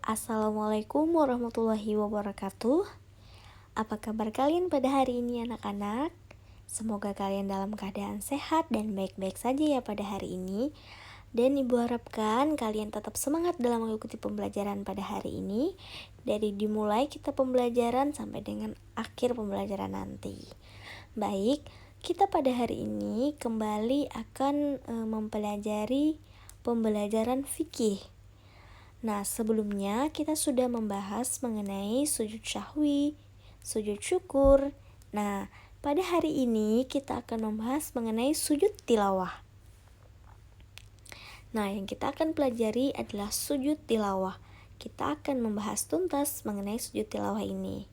Assalamualaikum warahmatullahi wabarakatuh. Apa kabar kalian pada hari ini anak-anak? Semoga kalian dalam keadaan sehat dan baik-baik saja ya pada hari ini. Dan ibu harapkan kalian tetap semangat dalam mengikuti pembelajaran pada hari ini. Dari dimulai kita pembelajaran sampai dengan akhir pembelajaran nanti. Baik, kita pada hari ini kembali akan mempelajari pembelajaran fikih. Nah, sebelumnya kita sudah membahas mengenai sujud syahwi, sujud syukur. Nah, pada hari ini kita akan membahas mengenai sujud tilawah. Nah, yang kita akan pelajari adalah sujud tilawah. Kita akan membahas tuntas mengenai sujud tilawah ini.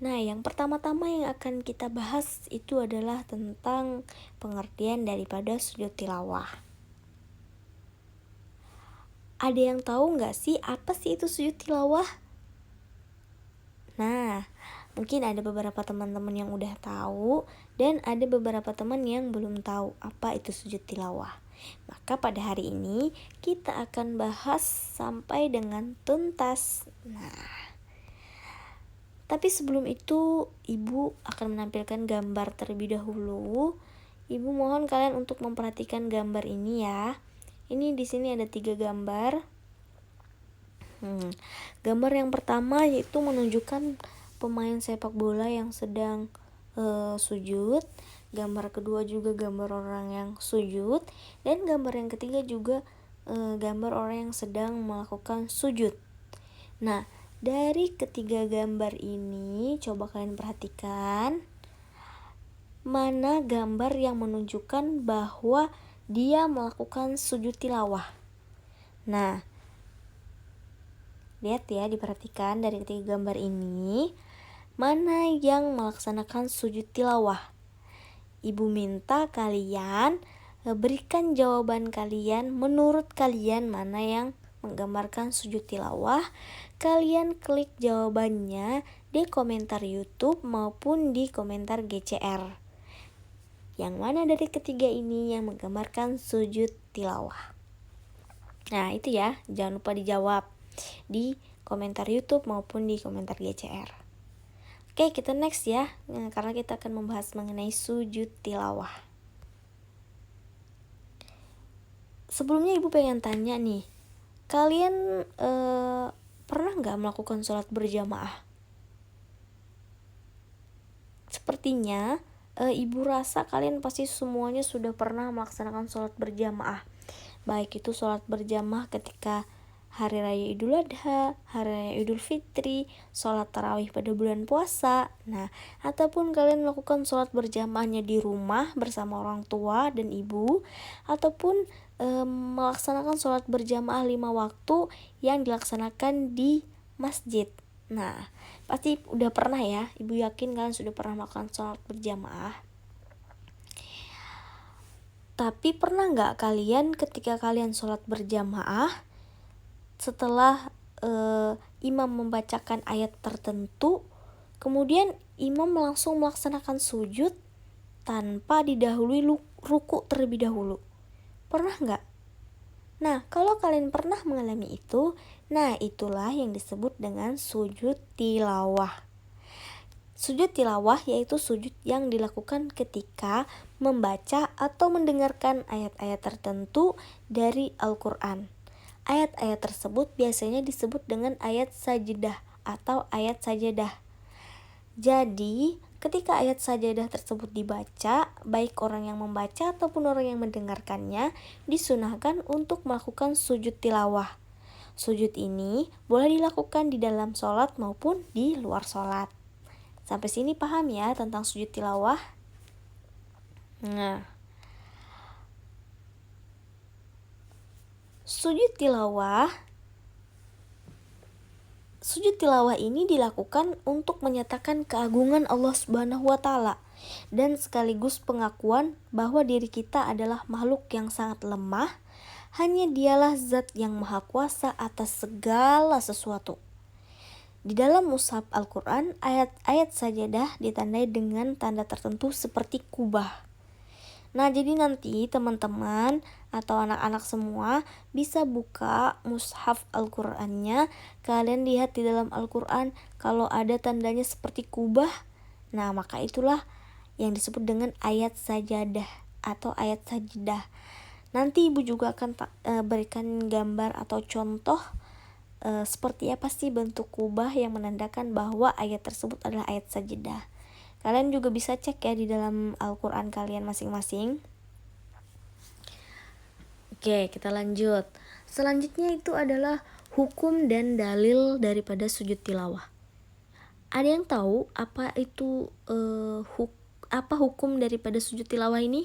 Nah, yang pertama-tama yang akan kita bahas itu adalah tentang pengertian daripada sujud tilawah. Ada yang tahu nggak sih apa sih itu sujud tilawah? Nah, mungkin ada beberapa teman-teman yang udah tahu dan ada beberapa teman yang belum tahu apa itu sujud tilawah. Maka pada hari ini kita akan bahas sampai dengan tuntas. Nah, tapi sebelum itu Ibu akan menampilkan gambar terlebih dahulu. Ibu mohon kalian untuk memperhatikan gambar ini ya. Ini di sini ada 3 gambar. Gambar yang pertama yaitu menunjukkan pemain sepak bola yang sedang sujud. Gambar kedua juga gambar orang yang sujud. Dan gambar yang ketiga juga gambar orang yang sedang melakukan sujud. Nah, dari ketiga gambar ini coba kalian perhatikan mana gambar yang menunjukkan bahwa dia melakukan sujud tilawah. Nah, lihat ya, diperhatikan dari ketiga gambar ini mana yang melaksanakan sujud tilawah. Ibu minta kalian berikan jawaban kalian menurut kalian mana yang menggambarkan sujud tilawah. Kalian klik jawabannya di komentar YouTube maupun di komentar GCR. Yang mana dari ketiga ini yang menggambarkan sujud tilawah? Nah, itu ya, jangan lupa dijawab di komentar YouTube maupun di komentar GCR. Oke, kita next ya, karena kita akan membahas mengenai sujud tilawah. Sebelumnya Ibu pengen tanya nih, kalian pernah nggak melakukan sholat berjamaah? Sepertinya Ibu rasa kalian pasti semuanya sudah pernah melaksanakan sholat berjamaah. Baik itu sholat berjamaah ketika Hari Raya Idul Adha, Hari Raya Idul Fitri, sholat tarawih pada bulan puasa. Nah, ataupun kalian melakukan sholat berjamaahnya di rumah bersama orang tua dan ibu, ataupun melaksanakan sholat berjamaah 5 waktu yang dilaksanakan di masjid. Nah, pasti udah pernah ya, Ibu yakin kalian sudah pernah melakukan sholat berjamaah. Tapi pernah nggak kalian ketika kalian sholat berjamaah, setelah imam membacakan ayat tertentu, kemudian imam langsung melaksanakan sujud tanpa didahului ruku terlebih dahulu? Pernah nggak? Nah, kalau kalian pernah mengalami itu, nah itulah yang disebut dengan sujud tilawah. Sujud tilawah yaitu sujud yang dilakukan ketika membaca atau mendengarkan ayat-ayat tertentu dari Al-Quran. Ayat-ayat tersebut biasanya disebut dengan ayat sajadah atau ayat sajadah. Jadi, ketika ayat sajadah tersebut dibaca, baik orang yang membaca ataupun orang yang mendengarkannya disunahkan untuk melakukan sujud tilawah. Sujud ini boleh dilakukan di dalam sholat maupun di luar sholat. Sampai sini paham ya tentang sujud tilawah? Nah, Sujud tilawah ini dilakukan untuk menyatakan keagungan Allah Subhanahu wa taala dan sekaligus pengakuan bahwa diri kita adalah makhluk yang sangat lemah, hanya Dialah zat yang maha kuasa atas segala sesuatu. Di dalam mushaf Al-Quran, ayat-ayat sajadah ditandai dengan tanda tertentu seperti kubah. Nah, jadi nanti teman-teman atau anak-anak semua bisa buka mushaf Al-Qur'annya. Kalian lihat di dalam Al-Qur'an kalau ada tandanya seperti kubah. Nah, maka itulah yang disebut dengan ayat sajadah atau ayat sajidah. Nanti ibu juga akan berikan gambar atau contoh seperti apa sih bentuk kubah yang menandakan bahwa ayat tersebut adalah ayat sajidah. Kalian juga bisa cek ya di dalam Al-Qur'an kalian masing-masing. Oke, kita lanjut. Selanjutnya itu adalah hukum dan dalil daripada sujud tilawah. Ada yang tahu apa itu apa hukum daripada sujud tilawah ini?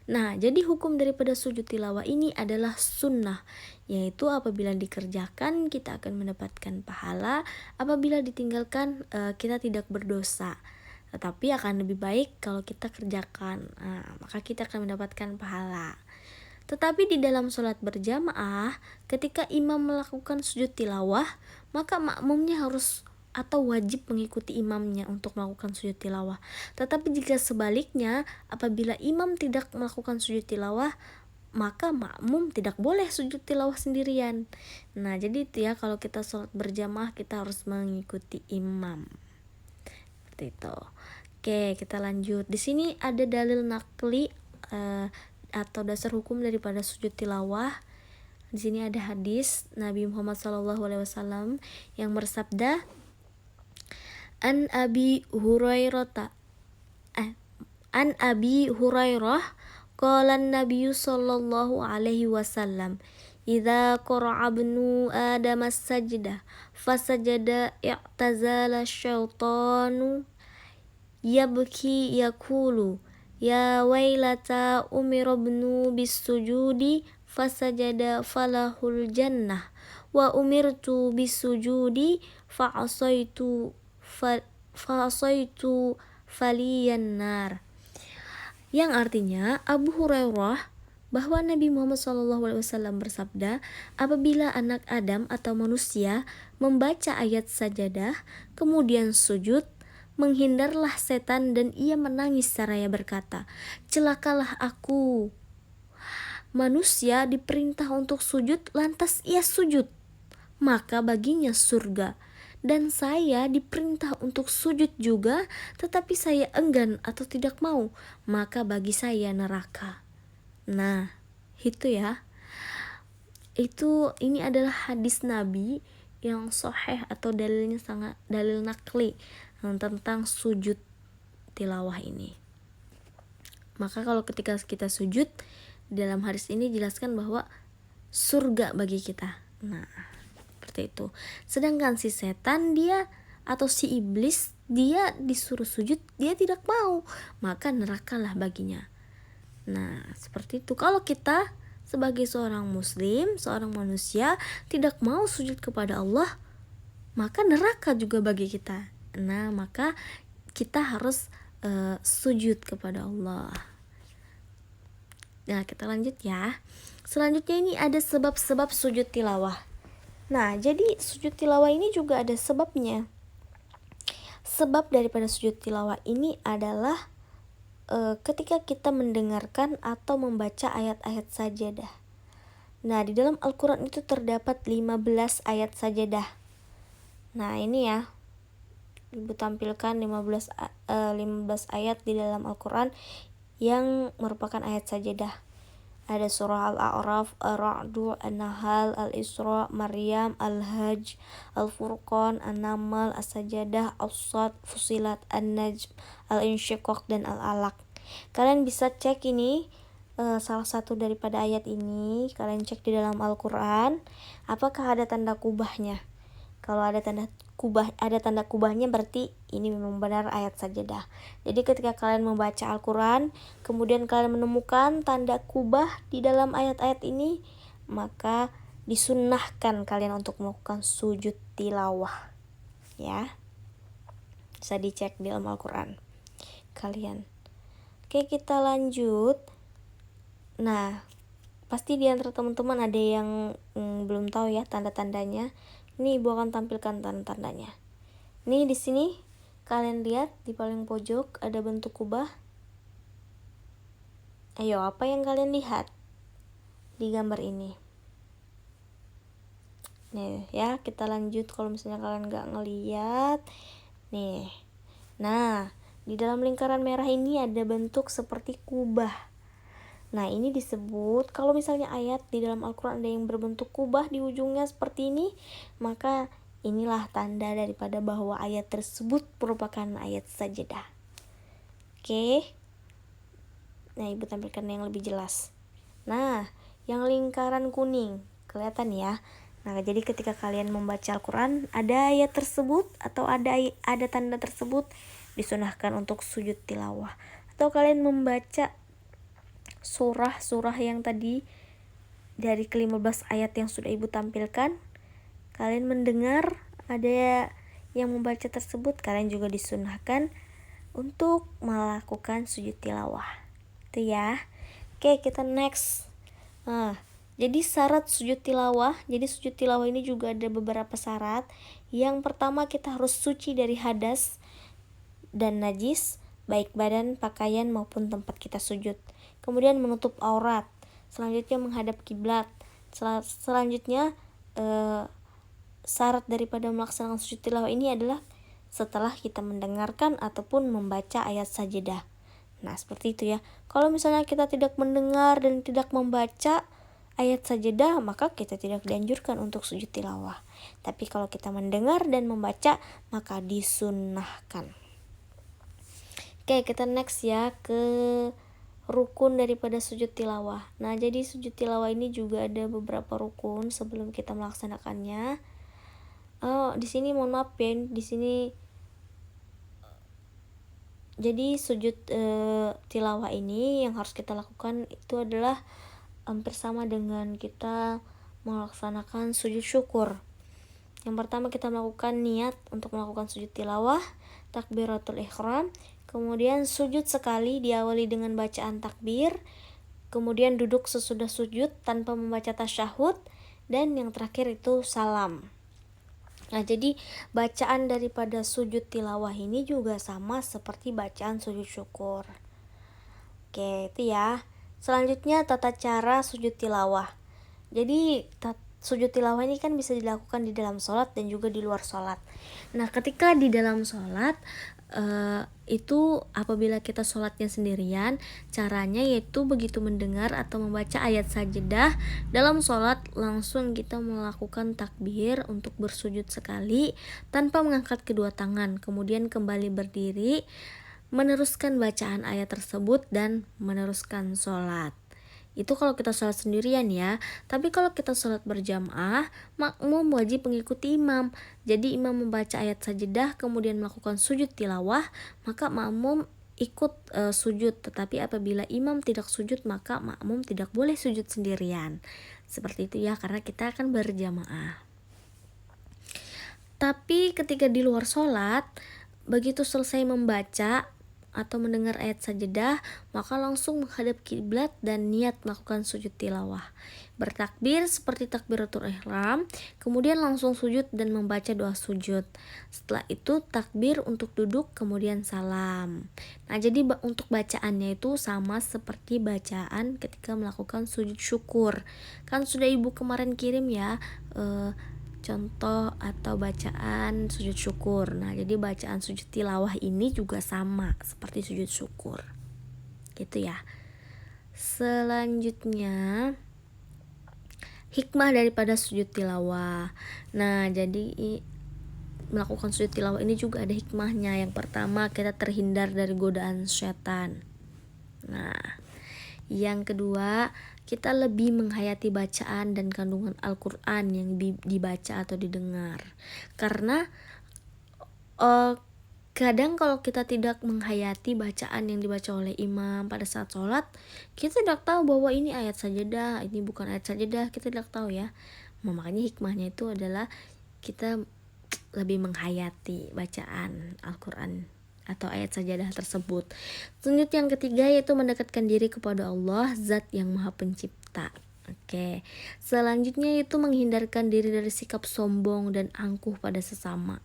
Nah, jadi hukum daripada sujud tilawah ini adalah sunnah, yaitu apabila dikerjakan kita akan mendapatkan pahala, apabila ditinggalkan kita tidak berdosa. Tetapi akan lebih baik kalau kita kerjakan, maka kita akan mendapatkan pahala. Tetapi di dalam sholat berjamaah, ketika imam melakukan sujud tilawah, maka makmumnya harus atau wajib mengikuti imamnya untuk melakukan sujud tilawah. Tetapi jika sebaliknya, apabila imam tidak melakukan sujud tilawah, maka makmum tidak boleh sujud tilawah sendirian. Nah, jadi itu ya, kalau kita sholat berjamaah kita harus mengikuti imam. Seperti itu. Oke, kita lanjut. Di sini ada dalil nakli atau dasar hukum daripada sujud tilawah. Di sini ada hadis Nabi Muhammad SAW yang bersabda, An Abi Hurairah qala an-nabiy sallallahu alaihi wasallam idza qara'a ibnu adam as-sajdah fasajada i'tazala syaitanu yabki yaqulu ya wailata umira ibnu bis-sujudi fasajada falahul jannah wa umirtu bis-sujudi fa'asaitu faliyan nar, yang artinya Abu Hurairah bahwa Nabi Muhammad SAW bersabda, apabila anak Adam atau manusia membaca ayat sajadah kemudian sujud, menghindarlah setan dan ia menangis seraya berkata, celakalah aku. Manusia diperintah untuk sujud lantas ia sujud, maka baginya surga. Dan saya diperintah untuk sujud juga, tetapi saya enggan atau tidak mau, maka bagi saya neraka. Nah, itu ya. Ini adalah hadis Nabi yang sahih atau dalilnya sangat dalil nakli tentang sujud tilawah ini. Maka kalau ketika kita sujud, dalam hadis ini jelaskan bahwa surga bagi kita. Nah, itu. Sedangkan si setan dia atau si iblis dia disuruh sujud dia tidak mau, maka nerakalah baginya. Nah, seperti itu. Kalau kita sebagai seorang muslim, seorang manusia tidak mau sujud kepada Allah, maka neraka juga bagi kita. Nah, maka kita harus sujud kepada Allah. Nah, kita lanjut ya. Selanjutnya ini ada sebab-sebab sujud tilawah. Nah, jadi sujud tilawah ini juga ada sebabnya. Sebab daripada sujud tilawah ini adalah ketika kita mendengarkan atau membaca ayat-ayat sajadah. Nah, di dalam Al-Quran itu terdapat 15 ayat sajadah. Nah, ini ya, Ibu tampilkan 15 ayat di dalam Al-Quran yang merupakan ayat sajadah. Ada surah Al-A'raf, Ar-Ra'du, An-Nahl, Al-Isra, Maryam, Al-Hajj, Al-Furqan, An-Naml, As-Sajadah, As-Sad, Fusilat, An-Najm, Al-Insyiqaq, dan Al-Alaq. Kalian bisa cek ini salah satu daripada ayat ini. Kalian cek di dalam Al-Quran apakah ada tanda kubahnya. Kalau ada tanda kubahnya berarti ini memang benar ayat sajadah. Jadi ketika kalian membaca Al-Quran kemudian kalian menemukan tanda kubah di dalam ayat-ayat ini, maka disunnahkan kalian untuk melakukan sujud tilawah ya. Bisa dicek di dalam Al-Quran kalian. Oke, kita lanjut. Nah, pasti di antara teman-teman ada yang belum tahu ya tanda-tandanya. Ini Ibu akan tampilkan tanda-tandanya. Nih di sini kalian lihat di paling pojok ada bentuk kubah. Ayo, apa yang kalian lihat di gambar ini? Nih ya, kita lanjut kalau misalnya kalian nggak ngeliat. Nih, nah di dalam lingkaran merah ini ada bentuk seperti kubah. Nah ini disebut, kalau misalnya ayat di dalam Al-Quran ada yang berbentuk kubah di ujungnya seperti ini, maka inilah tanda daripada bahwa ayat tersebut merupakan ayat sajadah. Oke. Nah, ibu tampilkan yang lebih jelas. Nah, yang lingkaran kuning, kelihatan ya. Nah, jadi ketika kalian membaca Al-Quran, ada ayat tersebut atau ada tanda tersebut, disunahkan untuk sujud tilawah. Atau kalian membaca surah-surah yang tadi dari ke-15 ayat yang sudah ibu tampilkan, kalian mendengar ada yang membaca tersebut, kalian juga disunahkan untuk melakukan sujud tilawah. Itu ya. Oke, kita next. Nah, jadi syarat sujud tilawah. Jadi sujud tilawah ini juga ada beberapa syarat. Yang pertama, kita harus suci dari hadas dan najis, baik badan, pakaian maupun tempat kita sujud. Kemudian menutup aurat. Selanjutnya menghadap kiblat. Selanjutnya syarat daripada melaksanakan sujud tilawah ini adalah setelah kita mendengarkan ataupun membaca ayat sajadah. Nah, seperti itu ya. Kalau misalnya kita tidak mendengar dan tidak membaca ayat sajadah, maka kita tidak dianjurkan untuk sujud tilawah. Tapi kalau kita mendengar dan membaca, maka disunnahkan. Oke, kita next ya ke rukun daripada sujud tilawah. Nah, jadi sujud tilawah ini juga ada beberapa rukun sebelum kita melaksanakannya. Di sini mohon maaf ya, di sini jadi sujud tilawah ini yang harus kita lakukan itu adalah hampir sama dengan kita melaksanakan sujud syukur. Yang pertama kita melakukan niat untuk melakukan sujud tilawah, takbiratul ihram, kemudian sujud sekali diawali dengan bacaan takbir, kemudian duduk sesudah sujud tanpa membaca tasyahud, dan yang terakhir itu salam. Nah, jadi bacaan daripada sujud tilawah ini juga sama seperti bacaan sujud syukur. Oke, itu ya. Selanjutnya tata cara sujud tilawah. Jadi sujud tilawah ini kan bisa dilakukan di dalam sholat dan juga di luar sholat. Nah, ketika di dalam sholat itu apabila kita sholatnya sendirian, caranya yaitu begitu mendengar atau membaca ayat sajadah dalam sholat, langsung kita melakukan takbir untuk bersujud sekali tanpa mengangkat kedua tangan, kemudian kembali berdiri, meneruskan bacaan ayat tersebut dan meneruskan sholat. Itu kalau kita sholat sendirian ya. Tapi kalau kita sholat berjamaah, makmum wajib mengikuti imam. Jadi imam membaca ayat sajadah kemudian melakukan sujud tilawah, maka makmum ikut sujud. Tetapi apabila imam tidak sujud, maka makmum tidak boleh sujud sendirian. Seperti itu ya, karena kita akan berjamaah. Tapi ketika di luar sholat, begitu selesai membaca atau mendengar ayat sajadah, maka langsung menghadap kiblat dan niat melakukan sujud tilawah. Bertakbir seperti takbiratul ihram, kemudian langsung sujud dan membaca doa sujud. Setelah itu takbir untuk duduk, kemudian salam. Nah, jadi untuk bacaannya itu sama seperti bacaan ketika melakukan sujud syukur. Kan sudah ibu kemarin kirim ya contoh atau bacaan sujud syukur. Nah, jadi bacaan sujud tilawah ini juga sama seperti sujud syukur. Gitu ya. Selanjutnya hikmah daripada sujud tilawah. Nah, jadi melakukan sujud tilawah ini juga ada hikmahnya. Yang pertama, kita terhindar dari godaan setan. Nah, yang kedua, kita lebih menghayati bacaan dan kandungan Al-Quran yang dibaca atau didengar. Karena kadang kalau kita tidak menghayati bacaan yang dibaca oleh imam pada saat sholat, kita tidak tahu bahwa ini ayat sajadah, ini bukan ayat sajadah, kita tidak tahu ya. Makanya hikmahnya itu adalah kita lebih menghayati bacaan Al-Quran atau ayat sajadah tersebut. Selanjutnya yang ketiga yaitu mendekatkan diri kepada Allah, Zat yang Maha Pencipta. Oke. Selanjutnya itu menghindarkan diri dari sikap sombong dan angkuh pada sesama.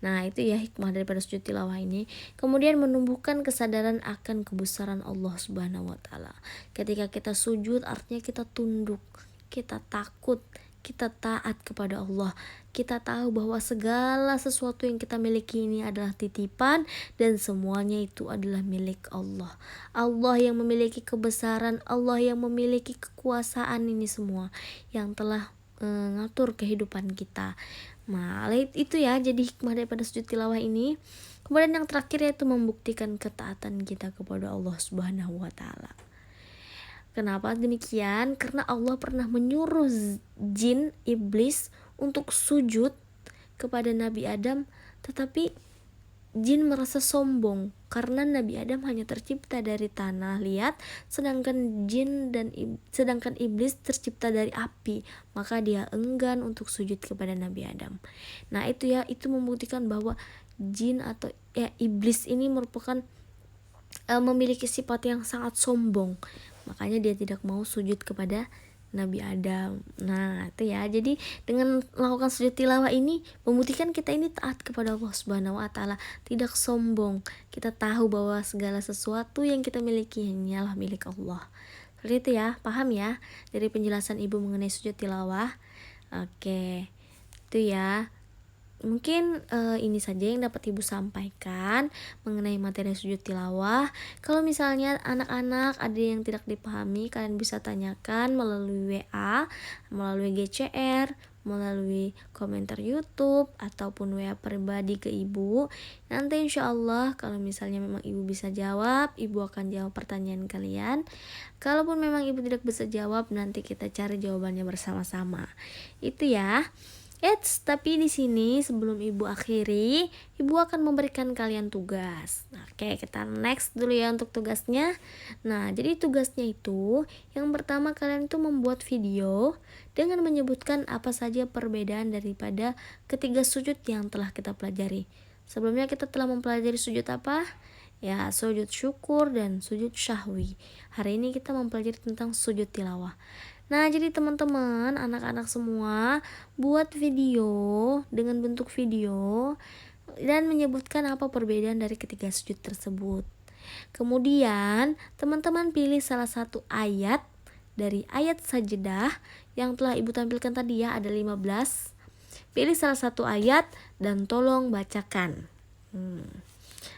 Nah itu ya hikmah daripada sujud tilawah ini. Kemudian menumbuhkan kesadaran akan kebesaran Allah Subhanahu wa taala. Ketika kita sujud artinya kita tunduk, kita takut, kita taat kepada Allah. Kita tahu bahwa segala sesuatu yang kita miliki ini adalah titipan dan semuanya itu adalah milik Allah. Allah yang memiliki kebesaran, Allah yang memiliki kekuasaan ini semua yang telah ngatur kehidupan kita. Nah, itu ya jadi hikmah daripada sujud tilawah ini. Kemudian yang terakhir yaitu membuktikan ketaatan kita kepada Allah Subhanahu wa taala. Kenapa demikian? Karena Allah pernah menyuruh jin iblis untuk sujud kepada Nabi Adam, tetapi jin merasa sombong karena Nabi Adam hanya tercipta dari tanah liat, sedangkan sedangkan iblis tercipta dari api, maka dia enggan untuk sujud kepada Nabi Adam. Nah itu ya, itu membuktikan bahwa jin atau iblis ini merupakan memiliki sifat yang sangat sombong, makanya dia tidak mau sujud kepada Nabi Adam. Nah itu ya, jadi dengan melakukan sujud tilawah ini membuktikan kita ini taat kepada Allah Subhanahu wa taala, tidak sombong. Kita tahu bahwa segala sesuatu yang kita miliki hanyalah milik Allah. Seperti itu ya, paham ya dari penjelasan Ibu mengenai sujud tilawah. Oke, itu ya. Mungkin ini saja yang dapat Ibu sampaikan mengenai materi sujud tilawah. Kalau misalnya anak-anak ada yang tidak dipahami, kalian bisa tanyakan melalui WA, melalui GCR, melalui komentar YouTube, ataupun WA pribadi ke Ibu. Nanti insya Allah kalau misalnya memang Ibu bisa jawab, Ibu akan jawab pertanyaan kalian. Kalaupun memang Ibu tidak bisa jawab, nanti kita cari jawabannya bersama-sama. Itu ya. Tapi di sini sebelum Ibu akhiri, Ibu akan memberikan kalian tugas. Oke, kita next dulu ya untuk tugasnya. Nah, jadi tugasnya itu yang pertama kalian itu membuat video dengan menyebutkan apa saja perbedaan daripada ketiga sujud yang telah kita pelajari. Sebelumnya kita telah mempelajari sujud apa? Ya, sujud syukur dan sujud syahwi. Hari ini kita mempelajari tentang sujud tilawah. Nah, jadi teman-teman, anak-anak semua buat video dengan bentuk video dan menyebutkan apa perbedaan dari ketiga sujud tersebut. Kemudian, teman-teman pilih salah satu ayat dari ayat sajadah yang telah Ibu tampilkan tadi ya, ada 15. Pilih salah satu ayat dan tolong bacakan.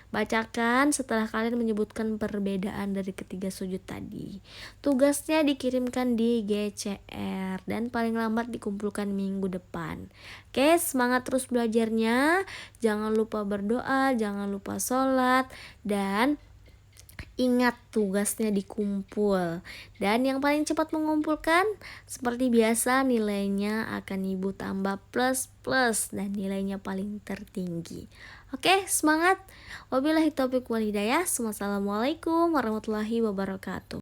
Bacakan setelah kalian menyebutkan perbedaan dari ketiga sujud tadi. Tugasnya dikirimkan di GCR dan paling lambat dikumpulkan minggu depan. Oke, semangat terus belajarnya. Jangan lupa berdoa, jangan lupa sholat, dan ingat tugasnya dikumpul. Dan yang paling cepat mengumpulkan, seperti biasa nilainya akan Ibu tambah plus dan nilainya paling tertinggi. Oke, semangat. Wabillahi taufiq wal hidayah. Wassalamualaikum warahmatullahi wabarakatuh.